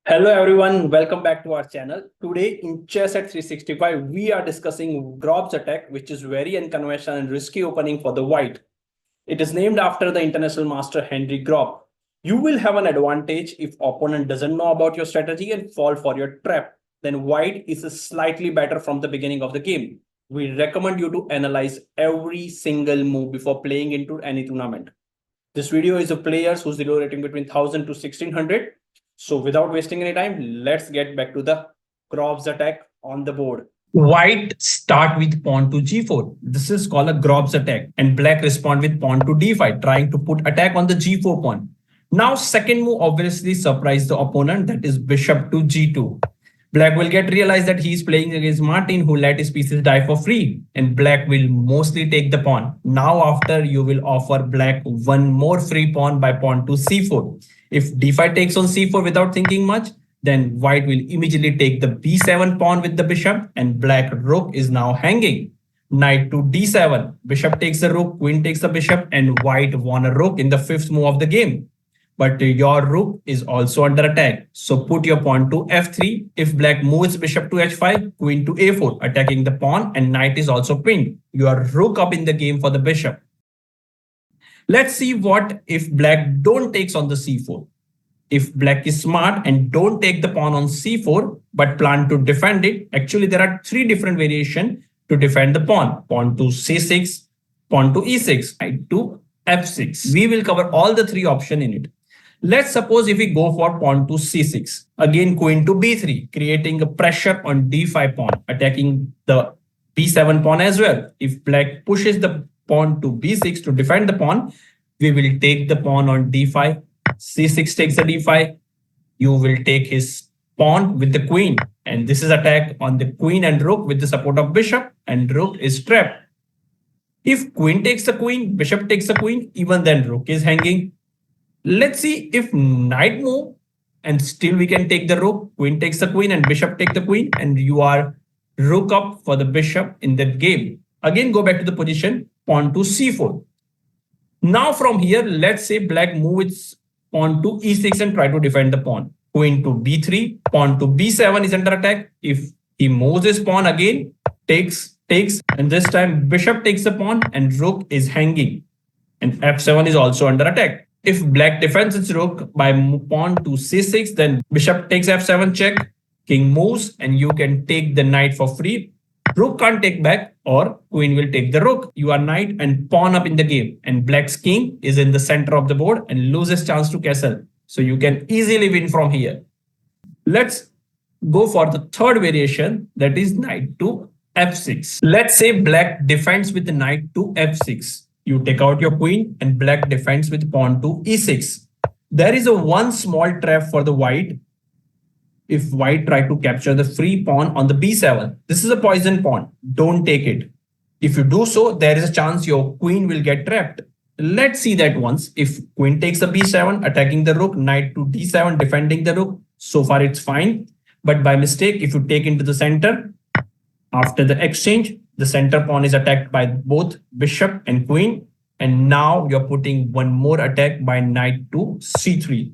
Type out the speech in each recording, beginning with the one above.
Hello everyone, welcome back to our channel. Today in Chess at 365, we are discussing Grob's attack, which is very unconventional and risky opening for the white. It is named after the international master Henri Grob. You will have an advantage if opponent doesn't know about your strategy and fall for your trap. Then white is slightly better from the beginning of the game. We recommend you to analyze every single move before playing into any tournament. This video is of players whose zero rating between 1000 to 1600. So without wasting any time, let's get back to the Grob's attack on the board. White start with pawn to g4. This is called a Grob's attack, and black respond with pawn to d5, trying to put attack on the g4 pawn. Now second move obviously surprise the opponent, that is bishop to g2. Black will get realized that he is playing against Martin, who let his pieces die for free, and black will mostly take the pawn. Now after you will offer black one more free pawn by pawn to c4. If d5 takes on c4 without thinking much, then white will immediately take the b7 pawn with the bishop, and black rook is now hanging. Knight to d7, bishop takes the rook, queen takes the bishop, and white won a rook in the fifth move of the game. But your rook is also under attack. So put your pawn to f3. If black moves bishop to h5, queen to a4, attacking the pawn, and knight is also pinned. You are rook up in the game for the bishop. Let's see what if black don't takes on the c4. If black is smart and don't take the pawn on c4, but plan to defend it, actually there are three different variations to defend the pawn. Pawn to c6, pawn to e6, knight to f6. We will cover all the three options in it. Let's suppose if we go for pawn to c6, again queen to b3, creating a pressure on d5 pawn, attacking the b7 pawn as well. If black pushes the pawn to b6 to defend the pawn, we will take the pawn on d5. c6 takes the d5. You will take his pawn with the queen, and this is attack on the queen and rook with the support of bishop, and rook is trapped. If queen takes the queen, bishop takes the queen, even then rook is hanging. Let's see if knight move and still we can take the rook, queen takes the queen and bishop take the queen, and you are rook up for the bishop in that game. Again, go back to the position, pawn to c4. Now from here, let's say black moves pawn to e6 and try to defend the pawn. Queen to b3, pawn to b7 is under attack. If he moves his pawn again, takes, and this time bishop takes the pawn and rook is hanging. And f7 is also under attack. If black defends its rook by pawn to c6, then bishop takes f7 check, king moves, and you can take the knight for free. Rook can't take back, or queen will take the rook. You are knight and pawn up in the game, and black's king is in the center of the board and loses chance to castle. So you can easily win from here. Let's go for the third variation, that is knight to f6. Let's say black defends with the knight to f6. You take out your queen and black defends with pawn to e6. There is a one small trap for the white. If white try to capture the free pawn on the b7, this is a poison pawn. Don't take it. If you do so, there is a chance your queen will get trapped. Let's see that once. If queen takes the b7, attacking the rook, knight to d7, defending the rook. So far it's fine. But by mistake, if you take into the center, after the exchange, the center pawn is attacked by both bishop and queen. And now you're putting one more attack by knight to c3.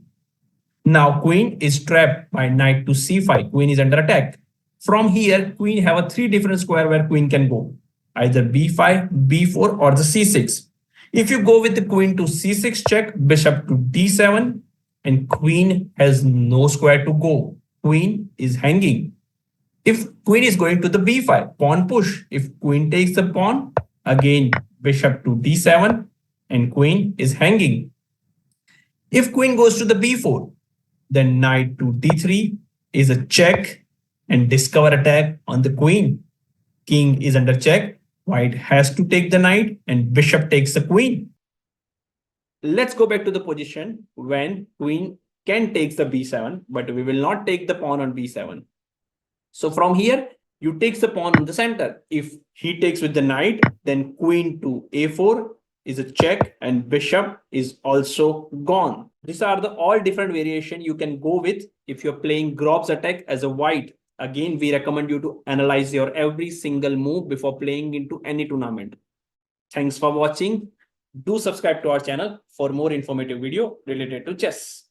Now queen is trapped by knight to c5. Queen is under attack. From here, queen have a three different square where queen can go. Either b5, b4 or the c6. If you go with the queen to c6 check, bishop to d7, and queen has no square to go. Queen is hanging. If queen is going to the b5, pawn push. If queen takes the pawn, again bishop to d7 and queen is hanging. If queen goes to the b4, then knight to d3 is a check and discover attack on the queen. King is under check. White has to take the knight and bishop takes the queen. Let's go back to the position when queen can take the b7, but we will not take the pawn on b7. So from here, you take the pawn in the center. If he takes with the knight, then queen to a4 is a check and bishop is also gone. These are the all different variation you can go with if you're playing Grob's attack as a white. Again, we recommend you to analyze your every single move before playing into any tournament. Thanks for watching. Do subscribe to our channel for more informative video related to chess.